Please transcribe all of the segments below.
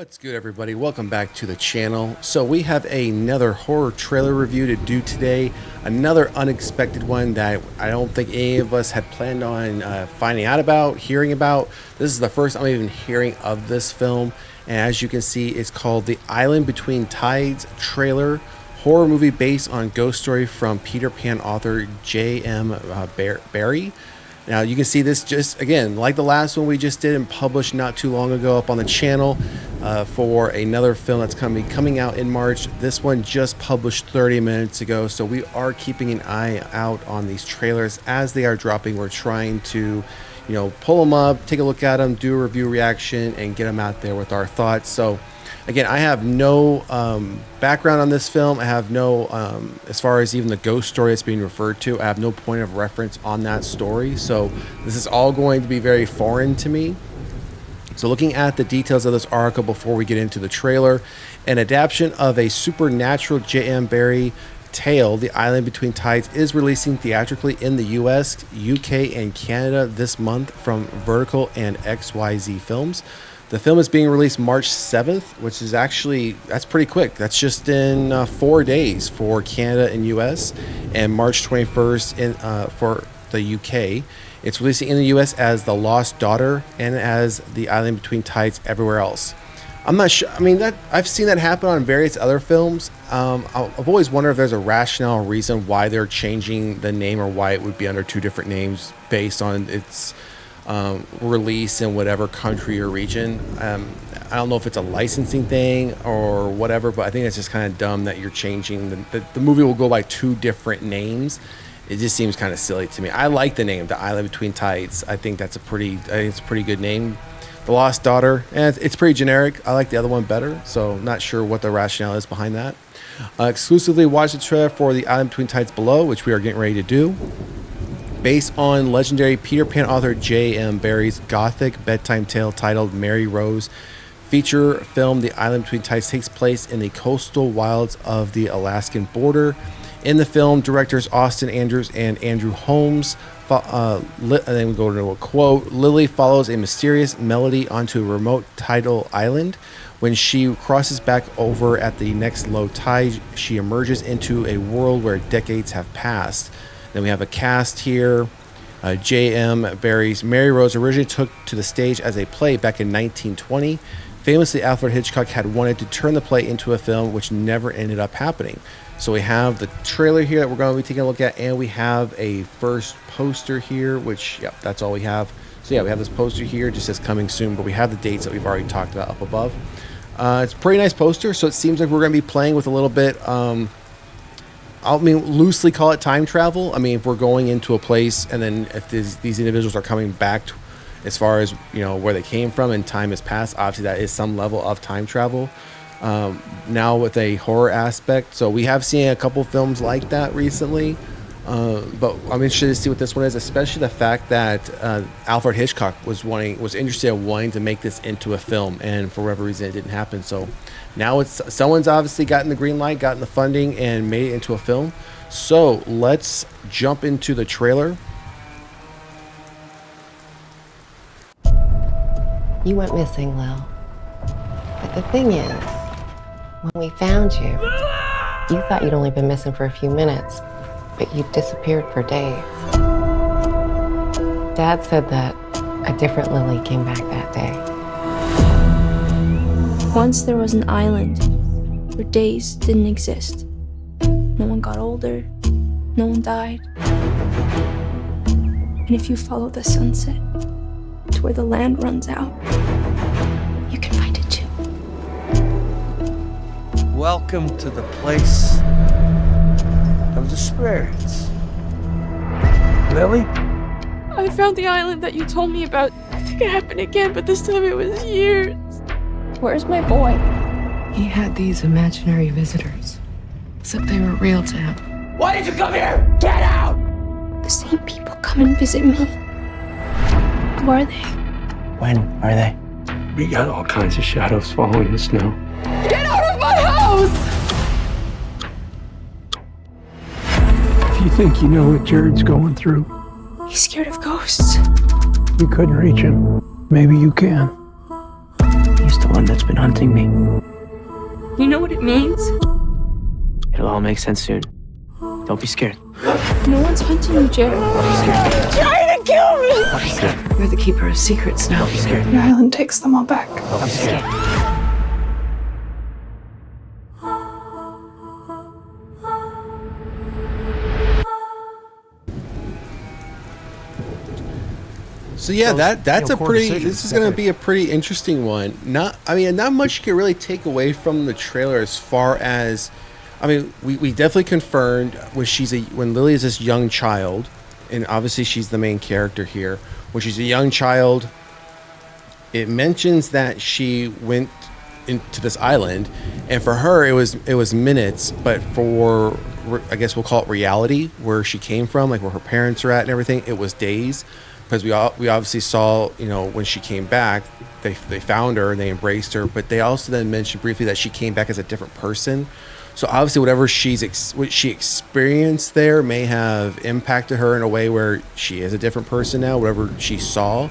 What's good, everybody? Welcome back to the channel. So we have another horror trailer review to do today. Another unexpected one that I don't think any of us had planned on finding out about, hearing about. This is the first I'm even hearing of this film. And as you can see, it's called The Island Between Tides trailer. Horror movie based on ghost story from Peter Pan author J.M. Barrie. Now you can see this just again like the last one we just did and published not too long ago up on the channel for another film that's coming out in March. This one just published 30 minutes ago, so we are keeping an eye out on these trailers as they are dropping. We're trying to pull them up, take a look at them, do a review reaction, and get them out there with our thoughts. So again, I have no background on this film. I have no, as far as even the ghost story that's being referred to, I have no point of reference on that story. So this is all going to be very foreign to me. So looking at the details of this article before we get into the trailer, an adaptation of a supernatural J.M. Barrie tale, The Island Between Tides, is releasing theatrically in the US, UK, and Canada this month from Vertical and XYZ Films. The film is being released March 7th, which is actually, that's pretty quick. That's just in 4 days for Canada and US, and March 21st for the UK. It's releasing in the US as The Lost Daughter and as The Island Between Tides everywhere else. I'm not sure. I mean, that I've seen that happen on various other films. I've always wondered if there's a rationale or reason why they're changing the name or why it would be under two different names based on its release in whatever country or region. I don't know if it's a licensing thing or whatever, but I think it's just kind of dumb that you're changing the movie will go by two different names. It just seems kind of silly to me. I like the name, The Island Between Tides. I think it's a pretty good name. The Lost Daughter, and it's pretty generic. I like the other one better, so not sure what the rationale is behind that. Exclusively watch the trailer for The Island Between Tides below, which we are getting ready to do. Based on legendary Peter Pan author J.M. Barrie's gothic bedtime tale titled Mary Rose, feature film The Island Between Tides takes place in the coastal wilds of the Alaskan border. In the film, directors Austin Andrews and Andrew Holmes, and then we go to a quote, Lily follows a mysterious melody onto a remote tidal island. When she crosses back over at the next low tide, she emerges into a world where decades have passed. Then we have a cast here. J.M. Barrie's Mary Rose originally took to the stage as a play back in 1920. Famously, Alfred Hitchcock had wanted to turn the play into a film, which never ended up happening. So we have the trailer here that we're going to be taking a look at, and we have a first poster here, which, yep, that's all we have. So yeah, we have this poster here, just says coming soon, but we have the dates that we've already talked about up above. It's a pretty nice poster, so it seems like we're going to be playing with a little bit, loosely call it time travel. I mean, if we're going into a place and then if these individuals are coming back to, as far as, where they came from and time has passed, obviously that is some level of time travel. Now with a horror aspect. So we have seen a couple films like that recently. But I'm interested to see what this one is, especially the fact that Alfred Hitchcock was interested in wanting to make this into a film, and for whatever reason it didn't happen. So now someone's obviously gotten the green light, gotten the funding, and made it into a film. So let's jump into the trailer. You went missing, Lil. But the thing is, when we found you, you thought you'd only been missing for a few minutes, but you disappeared for days. Dad said that a different Lily came back that day. Once there was an island where days didn't exist. No one got older, no one died. And if you follow the sunset to where the land runs out, you can find it too. Welcome to the place of the spirits. Lily? I found the island that you told me about. I think it happened again, but this time it was years. Where's my boy? He had these imaginary visitors, except they were real to him. Why did you come here? Get out! The same people come and visit me. Who are they? When are they? We got all kinds of shadows following us now. Get out of my house! If you think you know what Jared's going through, He's scared of ghosts. you couldn't reach him. Maybe you can. He used to one that's been hunting me. You know what it means? It'll all make sense soon. Don't be scared. No one's hunting you, Jared. You're the keeper of secrets now. Don't be scared. Your island takes them all back. Don't be scared. So yeah, that's a pretty. This is going to be a pretty interesting one. Not much you can really take away from the trailer as far as, I mean, we definitely confirmed when Lily is this young child, and obviously she's the main character here. When she's a young child, it mentions that she went into this island, and for her it was minutes, but for, I guess we'll call it reality, where she came from, like where her parents are at and everything, it was days. Because we obviously saw, when she came back, they found her and they embraced her, but they also then mentioned briefly that she came back as a different person. So obviously whatever what she experienced there may have impacted her in a way where she is a different person now, whatever she saw.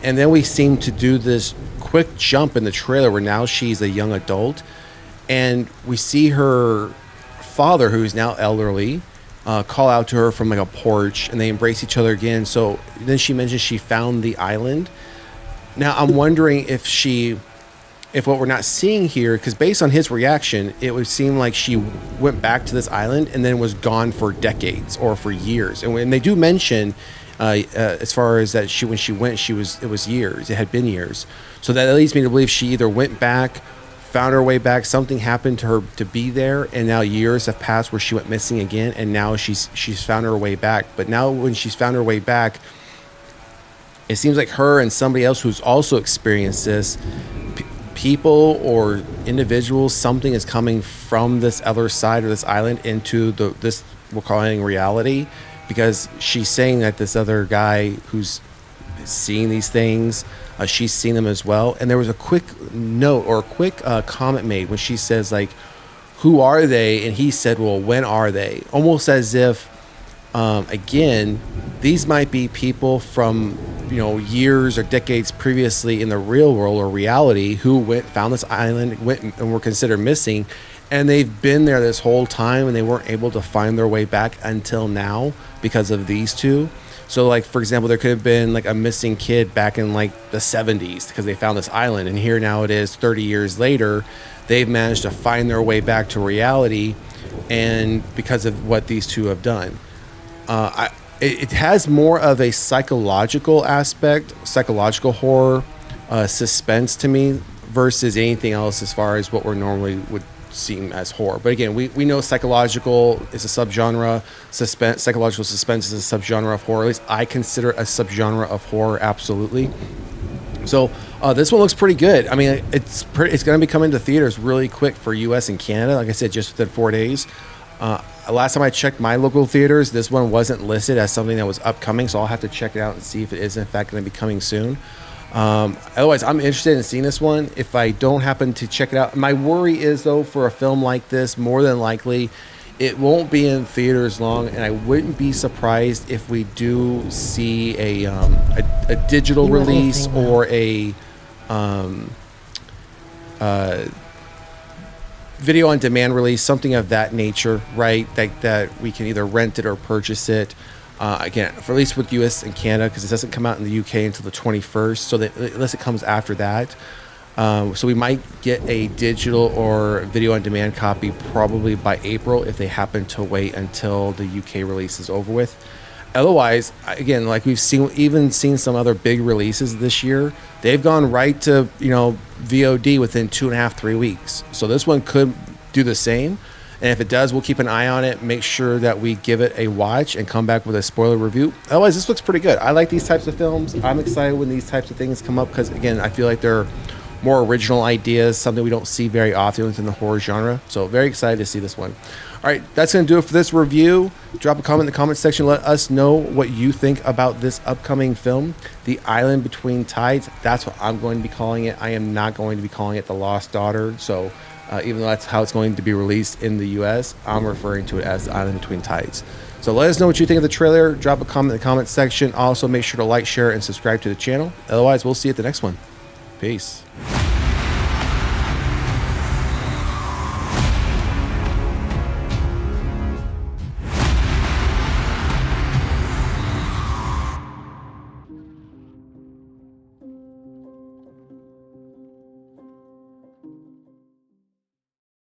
And then we seem to do this quick jump in the trailer where now she's a young adult, and we see her father, who's now elderly, call out to her from like a porch, and they embrace each other again. So then she mentions she found the island. Now I'm wondering if what we're not seeing here, because based on his reaction, it would seem like she went back to this island and then was gone for decades or for years. And when they do mention, as far as that when she went, it was years. It had been years. So that leads me to believe she either went back, found her way back, something happened to her to be there, and now years have passed where she went missing again, and now she's found her way back. But now when she's found her way back, it seems like her and somebody else who's also experienced this, people or individuals, something is coming from this other side of this island into this we're calling reality, because she's saying that this other guy who's seeing these things, she's seen them as well. And there was a quick note or a quick comment made when she says, like, who are they? And he said, well, when are they? Almost as if, again, these might be people from, years or decades previously in the real world or reality who found this island, went and were considered missing. And they've been there this whole time and they weren't able to find their way back until now because of these two. So, like, for example, there could have been like a missing kid back in like the 70s because they found this island, and here now it is 30 years later, they've managed to find their way back to reality, and because of what these two have done. It has more of a psychological aspect, psychological horror, suspense to me versus anything else as far as what we're normally would seem as horror. But again, we know psychological is a subgenre, psychological suspense is a subgenre of horror. At least I consider a subgenre of horror, absolutely. So this one looks pretty good. I mean, it's going to be coming to theaters really quick for US and Canada. Like I said, just within 4 days. Last time I checked my local theaters, this one wasn't listed as something that was upcoming, so I'll have to check it out and see if it is in fact going to be coming soon. Otherwise, I'm interested in seeing this one. If I don't happen to check it out, my worry is, though, for a film like this, more than likely it won't be in theaters long, and I wouldn't be surprised if we do see a digital release or a video on demand release, something of that nature, right? That we can either rent it or purchase it. Again, for at least with US and Canada, because it doesn't come out in the UK until the 21st, so that unless it comes after that. So we might get a digital or video on demand copy probably by April if they happen to wait until the UK release is over with. Otherwise, again, like we've seen some other big releases this year, they've gone right to VOD within 2.5-3 weeks. So this one could do the same. And if it does, we'll keep an eye on it, make sure that we give it a watch and come back with a spoiler review. Otherwise, this looks pretty good. I like these types of films. I'm excited when these types of things come up because, again, I feel like they're more original ideas, something we don't see very often within the horror genre. So very excited to see this one. All right, that's going to do it for this review. Drop a comment in the comment section. Let us know what you think about this upcoming film, The Island Between Tides. That's what I'm going to be calling it. I am not going to be calling it The Lost Daughter. So even though that's how it's going to be released in the US, I'm referring to it as The Island Between Tides. So let us know what you think of the trailer. Drop a comment in the comment section. Also, make sure to like, share, and subscribe to the channel. Otherwise, we'll see you at the next one. Peace.